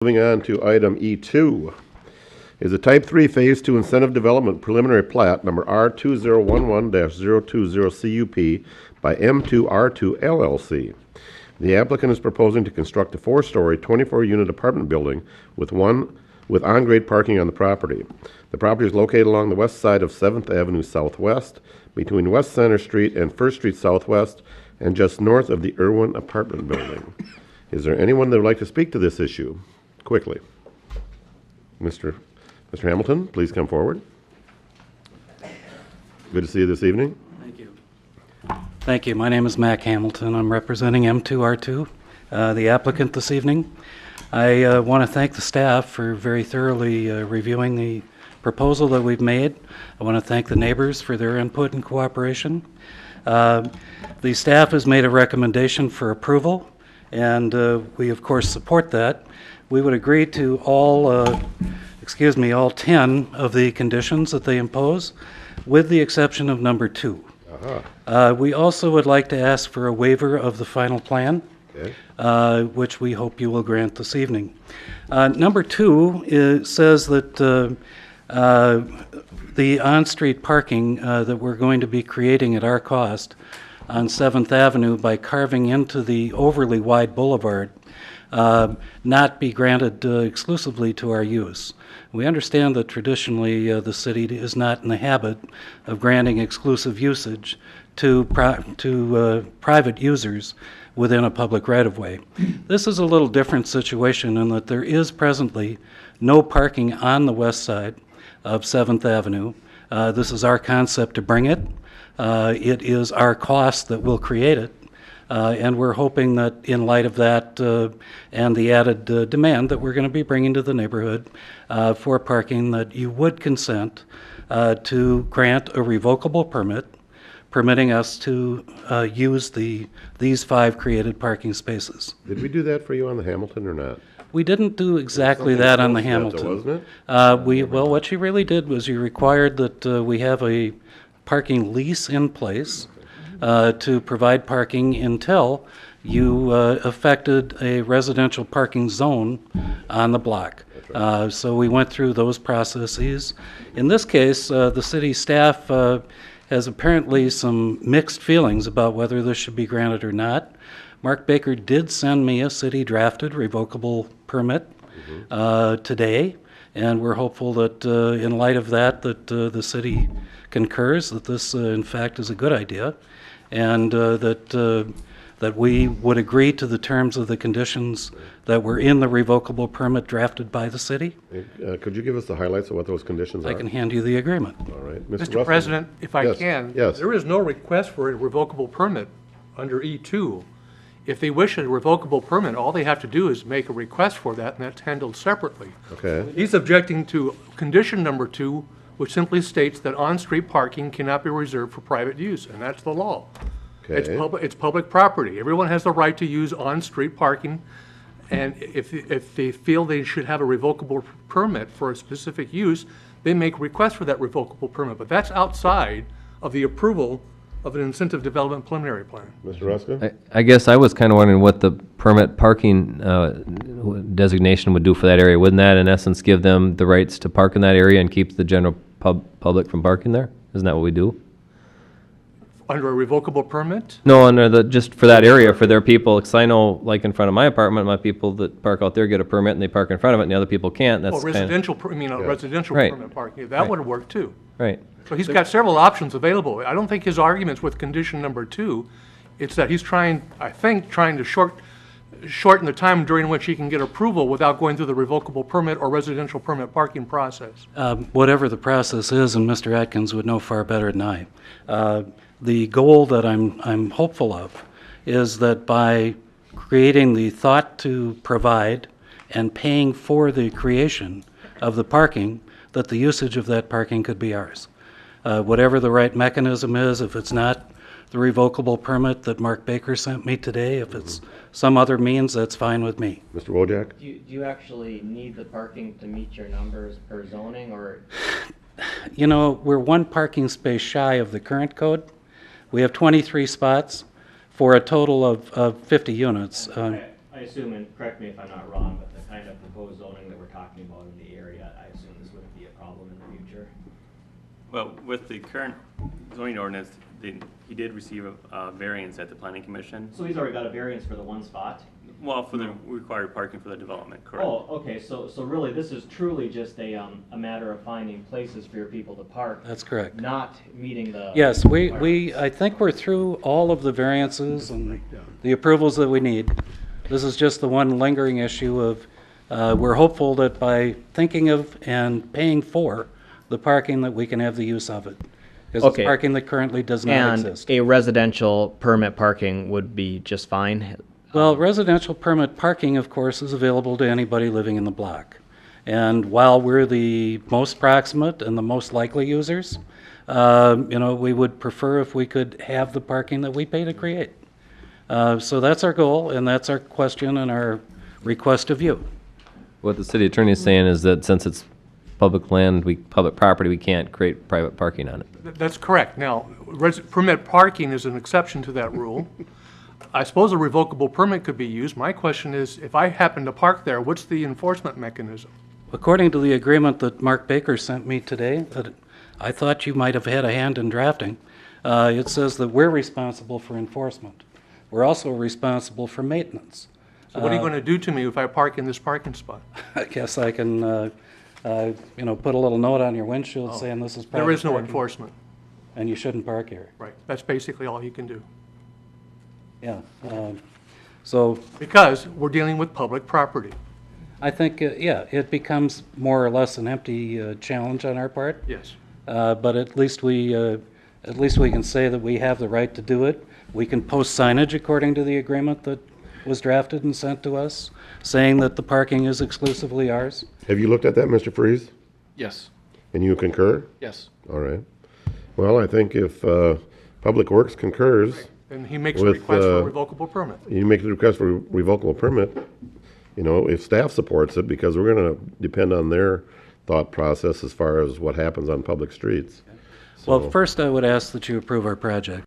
Moving on to item E2 is a Type 3 Phase 2 Incentive Development Preliminary Plat number R2011-020 CUP by M2R2 LLC. The applicant is proposing to construct a 4-story, 24-unit apartment building with on-grade parking on the property. The property is located along the west side of 7th Avenue Southwest, between West Center Street and 1st Street Southwest, and just north of the Irwin apartment building. Is there anyone that would like to speak to this issue? Quickly. Mr. Hamilton, please come forward. Good to see you this evening. Thank you. Thank you. My name is Mac Hamilton. I'm representing M2R2, the applicant this evening. I want to thank the staff for very thoroughly reviewing the proposal that we've made. I want to thank the neighbors for their input and cooperation. The staff has made a recommendation for approval, and we of course support that. We would agree to all 10 of the conditions that they impose, with the exception of number 2. We also would like to ask for a waiver of the final plan, which we hope you will grant this evening. Number 2 says that the on-street parking that we're going to be creating at our cost on 7th Avenue by carving into the overly wide boulevard not be granted exclusively to our use. We understand that traditionally the city is not in the habit of granting exclusive usage to private users within a public right-of-way. This is a little different situation in that there is presently no parking on the west side of 7th Avenue. This is our concept to bring it. It is our cost that will create it. And we're hoping that in light of that and the added demand that we're going to be bringing to the neighborhood for parking, that you would consent to grant a revocable permit permitting us to use these 5 created parking spaces. Did we do that for you on the Hamilton or not? We didn't do exactly that on the Hamilton. Wasn't it? Well, what you really did was you required that we have a parking lease in place to provide parking until you affected a residential parking zone on the block. Right. So we went through those processes. In this case, the city staff has apparently some mixed feelings about whether this should be granted or not. Mark Baker did send me a city-drafted revocable permit today, and we're hopeful that in light of that, the city concurs that this, in fact, is a good idea, and that we would agree to the terms of the conditions that were in the revocable permit drafted by the city. Could you give us the highlights of what those conditions are? I can hand you the agreement. All right. Mr. President, if I can, yes. There is no request for a revocable permit under E2. If they wish a revocable permit, all they have to do is make a request for that, and that's handled separately. Okay. He's objecting to condition number 2, which simply states that on-street parking cannot be reserved for private use, and that's the law. Okay. It's public property. Everyone has the right to use on-street parking, and if they feel they should have a revocable permit for a specific use, they make requests for that revocable permit. But that's outside of the approval of an incentive development preliminary plan. Mr. Ruska? I guess I was kind of wondering what the permit parking designation would do for that area. Wouldn't that, in essence, give them the rights to park in that area and keep the general public from parking there? Isn't that what we do? Under a revocable permit? No, under just for that area, for their people, because I know, like in front of my apartment, my people that park out there get a permit and they park in front of it, and the other people can't. That's residential, residential Right. permit parking. That would work too. Right. So he's got several options available. I don't think his arguments with condition number 2, it's that he's trying to shorten the time during which he can get approval without going through the revocable permit or residential permit parking process. Whatever the process is, and Mr. Atkins would know far better than I, the goal that I'm hopeful of is that by creating the thought to provide and paying for the creation of the parking, that the usage of that parking could be ours. Whatever the right mechanism is, if it's not the revocable permit that Mark Baker sent me today, if it's some other means, that's fine with me. Mr. Wojak? Do you actually need the parking to meet your numbers per zoning, or? You know, we're 1 parking space shy of the current code. We have 23 spots for a total of 50 units. I I assume, and correct me if I'm not wrong, but the kind of proposed zoning that we're talking about in the area, I assume this wouldn't be a problem in the future. Well, with the current zoning ordinance, he did receive a variance at the planning commission. So he's already got a variance for the one spot? Well, for the required parking for the development, correct? Oh, okay, so really, this is truly just a matter of finding places for your people to park, That's correct. not meeting the. Yes, I think we're through all of the variances and the approvals that we need. This is just the one lingering issue of, we're hopeful that by thinking of and paying for the parking, that we can have the use of it. Because it's Okay. parking that currently does not And exist. a residential permit parking would be just fine? Well, residential permit parking, of course, is available to anybody living in the block. And while we're the most proximate and the most likely users, we would prefer if we could have the parking that we pay to create. So that's our goal, and that's our question and our request of you. What the city attorney is saying is that since it's public land, public property, we can't create private parking on it. That's correct. Now, permit parking is an exception to that rule. I suppose a revocable permit could be used. My question is, if I happen to park there, what's the enforcement mechanism? According to the agreement that Mark Baker sent me today, that I thought you might have had a hand in drafting, it says that we're responsible for enforcement. We're also responsible for maintenance. So what are you going to do to me if I park in this parking spot? I guess I can, put a little note on your windshield saying this is private There is no parking, enforcement. and you shouldn't park here. Right. That's basically all you can do. Yeah. So Because we're dealing with public property. I think, it becomes more or less an empty challenge on our part. Yes. But at least we can say that we have the right to do it. We can post signage according to the agreement that was drafted and sent to us, saying that the parking is exclusively ours. Have you looked at that, Mr. Freeze? Yes, And you concur? yes. All right. Well, I think if Public Works concurs, And he makes a With, request for a revocable permit. you make the request for a revocable permit, if staff supports it, because we're going to depend on their thought process as far as what happens on public streets. Well, So- first I would ask that you approve our project.